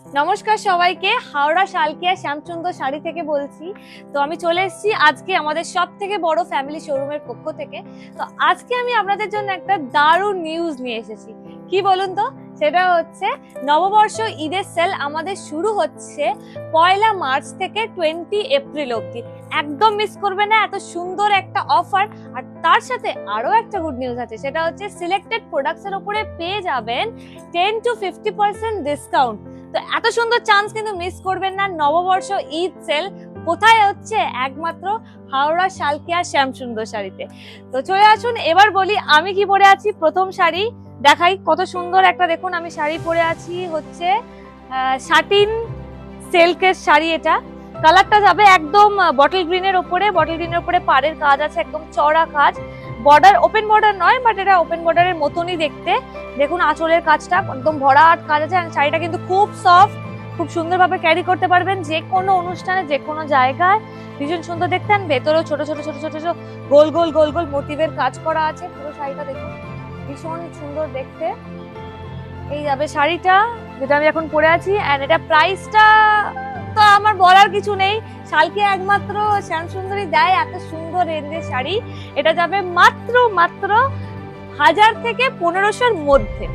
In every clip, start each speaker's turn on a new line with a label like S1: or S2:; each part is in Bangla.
S1: নমস্কার সবাইকে, হাওড়া শালকিয়া শ্যামচন্দ্র শাড়ি থেকে বলছি। তো আমি চলে এসেছি আজকে আমাদের সব থেকে বড় ফ্যামিলি শোরুমের পক্ষ থেকে। তো আজকে আমি আপনাদের জন্য একটা দারুণ নিউজ নিয়ে এসেছি। কি বলুন তো, সেটা হচ্ছে নববর্ষ ঈদের সেল আমাদের শুরু হচ্ছে 1 মার্চ থেকে 20 এপ্রিল অবধি। একদম মিস করবে না এত সুন্দর একটা অফার। আর তার সাথে আরো একটা গুড নিউজ আছে, সেটা হচ্ছে সিলেক্টেড প্রোডাক্টস এর উপরে পেয়ে যাবেন 10 to 50% ডিসকাউন্ট। তো এত সুন্দর চান্স কিন্তু মিস করবেন না। নববর্ষ ঈদ সেল কোথায় হচ্ছে? একমাত্র হাওড়া শালকিয়া শ্যামসুন্দর শাড়িতে। তো চলে আসুন, এবার বলি আমি কি পরে আছি। প্রথম শাড়ি দেখাই, কত সুন্দর একটা, দেখুন আমি শাড়ি পরে আছি হচ্ছে শাটিন সিল্কের শাড়ি। এটা কালারটা যাবে একদম বটল গ্রিনের উপরে, বটল গ্রিনের উপরে পাড়ের কাজ আছে, একদম চড়া কাজ। বর্ডার ওপেন বর্ডার নয়, বাট এটা ওপেন বর্ডারের মতনই দেখতে। দেখুন আঁচলের কাজটা একদম ভরাট কাজ আছে। শাড়িটা কিন্তু খুব সফট, খুব সুন্দরভাবে ক্যারি করতে পারবেন যে কোনো অনুষ্ঠানে, যে কোনো জায়গায়। ভীষণ সুন্দর দেখতে। ভেতরেও ছোট ছোট ছোট ছোট ছোট গোল গোল গোল গোল মোটিভের কাজ করা আছে। পুরো শাড়িটা দেখুন ভীষণ সুন্দর দেখতে। এই যাবে শাড়িটা, যেটা আমি এখন পরে আছি। এন্ড এটা প্রাইসটা তো আমার বলার কিছু নেই, শালকিয়া একমাত্র শ্যামসুন্দরী দেয় এত সুন্দর রেঞ্জের শাড়ি। এটা যাবে মাত্র 1000 থেকে 1500-র মধ্যে।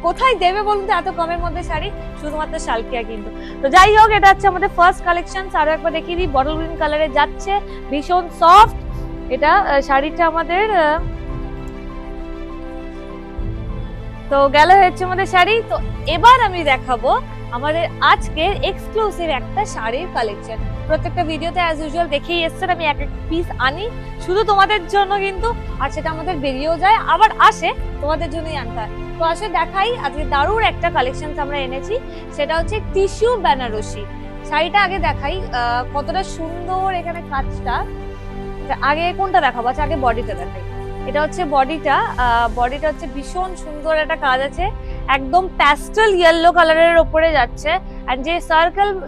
S1: কোথায় দেবে বলুন তো এত কমের মধ্যে শাড়ি? শুধুমাত্র শালকিয়া কিন্তু। তো যাই হোক, এটা হচ্ছে আমাদের ফার্স্ট কালেকশন। আরো একবার দেখিয়ে দিই, বটল গ্রিন কালারে যাচ্ছে, ভীষণ সফট এটা শাড়িটা আমাদের। তো গেল হচ্ছে আমাদের শাড়ি। তো এবার আমি দেখাবো আমাদের আজকের এক্সক্লুসিভ একটা শাড়ির কালেকশন। প্রত্যেকটা ভিডিওতে অ্যাজ ইউজুয়াল দেখেই এসছেন, আমি এক এক পিস আনি শুধু তোমাদের জন্য কিন্তু। আর সেটা আমাদের বেরিয়েও যায়, আবার আসে, তোমাদের জন্যই আনতে হয়। তো আসে দেখাই, আজকে দারুণ একটা কালেকশন আমরা এনেছি, সেটা হচ্ছে টিস্যু বেনারসি শাড়িটা। আগে দেখাই কতটা সুন্দর এখানে কাজটা। আগে কোনটা দেখাবো? আচ্ছা আগে বডিটা দেখাই। এটা হচ্ছে বডিটা। বডিটা হচ্ছে ভীষণ সুন্দর একটা কাজ আছে, একদম প্যাস্টেল ইয়েলো কালারের উপরে যাচ্ছে। এন্ড যে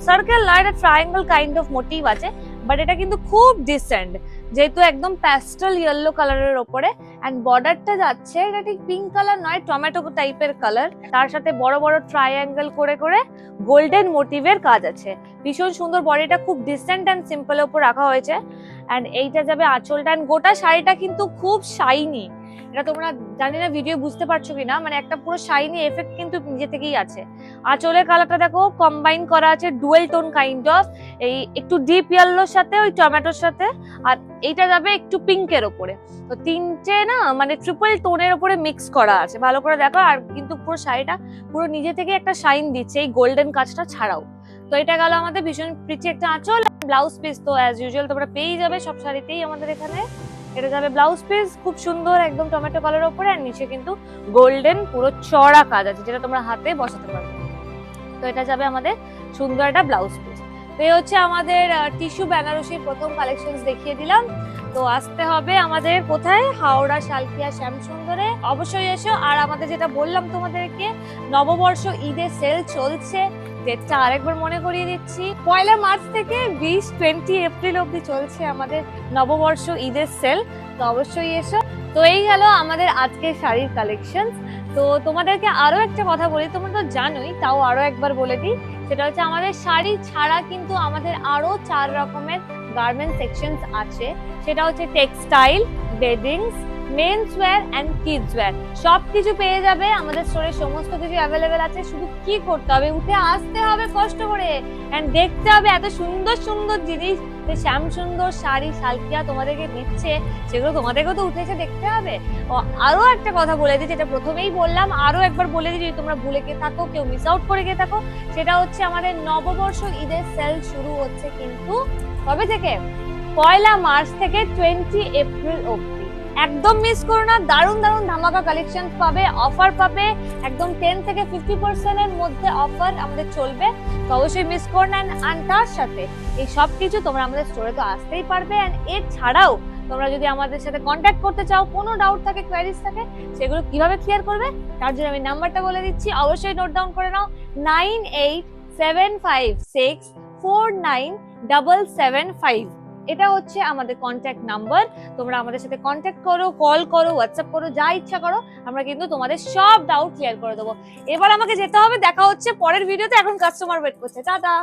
S1: সার্কেল নয়, এটা ট্রায়াঙ্গেল কাইন্ড অফ মোটিভ আছে, বাট এটা কিন্তু খুব ডিসেন্ট, যেহেতু একদম প্যাস্টেল ইয়েলো কালারের উপরে। এন্ড বর্ডারটা যাচ্ছে, এটা ঠিক পিঙ্ক কালার নয়, টমেটো টাইপের কালার। তার সাথে বড় বড় ট্রায়াঙ্গেল করে করে গোল্ডেন মোটিভের কাজ আছে। ভীষণ সুন্দর, বডিটা খুব ডিসেন্ট এন্ড সিম্পলের উপর রাখা হয়েছে। এন্ড এইটা যাবে আঁচলটা। এন্ড গোটা শাড়িটা কিন্তু খুব শাইনি। এটা তোমরা জানি না ভিডিও বুঝতে পারছো কিনা, মানে একটা পুরো শাইনি এফেক্ট কিন্তু নিজে থেকেই আছে। আঁচলের কালারটা দেখো কম্বাইন করা আছে, ডুয়েল টোন কাইন্ড অফ, এই একটু ডিপ ইয়েলোর সাথে ওই টমেটোর সাথে। আর এইটা যাবে একটু পিঙ্কের ওপরে। তো তিনটে না মানে ট্রিপল টোনের ওপরে মিক্স করা আছে, ভালো করে দেখো। আর কিন্তু পুরো শাড়িটা পুরো নিজে থেকে একটা শাইন দিচ্ছে এই গোল্ডেন কাজটা ছাড়াও। তো এটা গেল আমাদের ভীষণ প্রিটি একটা আঁচল। ব্লাউজ পিস তো অ্যাজ ইউজুয়াল তোমরা পেয়ে যাবে সব শাড়িতেই আমাদের এখানে। এটা যাবে ব্লাউজ পিস, খুব সুন্দর একদম টমেটো কালার উপরে। আর নিচে কিন্তু গোল্ডেন পুরো চড়া কাজ আছে, যেটা তোমরা হাতে বসাতে পারবে। তো এটা যাবে আমাদের সুন্দর একটা ব্লাউজ পিস। তো এই হচ্ছে আমাদের টিস্যু বেনারসির প্রথম কালেকশন দেখিয়ে দিলাম। তো আসতে হবে আমাদের কোথায়? হাওড়া শালকিয়া শ্যামসুন্দরে। অবশ্যই এসো। আর আমাদের যেটা বললাম তোমাদেরকে, নববর্ষ ঈদের সেল চলছে, ডেটটা আরেকবার মনে করিয়ে দিচ্ছি। 1 মার্চ থেকে 20 এপ্রিল অবধি চলছে আমাদের নববর্ষ ঈদের সেল। তো অবশ্যই এসো। তো এই গেল আমাদের আজকের শাড়ির কালেকশন। তো তোমাদেরকে আরো একটা কথা বলি, তোমরা তো জানোই, তাও আরো একবার বলে দিই। সেটা হচ্ছে আমাদের শাড়ি ছাড়া কিন্তু আমাদের আরো 4 রকমের গার্মেন্ট সেকশনস আছে। সেটা হচ্ছে textile, beddings, men's wear and kids wear. সবকিছু পেয়ে যাবে আমাদের স্টোরে, সমস্ত কিছু অ্যাভেলেবেল আছে। শুধু কি করতে হবে? উঠে আসতে হবে কষ্ট করে, এন্ড দেখতে হবে এত সুন্দর সুন্দর জিনিস যে শ্যামসুন্দর শাড়ি শালকিয়া তোমাদেরকে দিচ্ছে, সেগুলো তোমাদেরকেও তো উঠে এসে দেখতে হবে। ও আরো একটা কথা বলে দিই, যেটা প্রথমেই বললাম, আরো একবার বলে দিই, যদি তোমরা ভুলে গিয়ে থাকো, কেউ মিস আউট করে গিয়ে থাকো, সেটা হচ্ছে আমাদের নববর্ষ ঈদের সেল শুরু হচ্ছে কিন্তু কবে থেকে? 1 মার্চ থেকে 20 এপ্রিল অবধি। একদম মিস করো না, দারুণ দারুণ ধামাকা কালেকশন পাবে, অফার পাবে। একদম 10 থেকে 50% এর মধ্যে অফার আমাদের চলবে। তো অবশ্যই মিস করো না। আর তার সাথে এই সব কিছু তোমরা আমাদের স্টোরে তো আসতেই পারবে। এন্ড এছাড়াও তোমরা যদি আমাদের সাথে কন্ট্যাক্ট করতে চাও, কোনো ডাউট থাকে, কোয়ারিজ থাকে, সেগুলো কিভাবে ক্লিয়ার করবে তার জন্য আমি নাম্বারটা বলে দিচ্ছি, অবশ্যই নোট ডাউন করে নাও। 9875649775। এটা হচ্ছে আমাদের কন্ট্যাক্ট নাম্বার, তোমরা আমাদের সাথে কন্ট্যাক্ট করো, কল করো, হোয়াটসঅ্যাপ করো, যা ইচ্ছা করো, আমরা কিন্তু তোমাদের সব ডাউট ক্লিয়ার করে দেবো। এবার আমাকে যেতে হবে, দেখা হচ্ছে পরের ভিডিওতে, এখন কাস্টমার ওয়েট করছে, টাটা।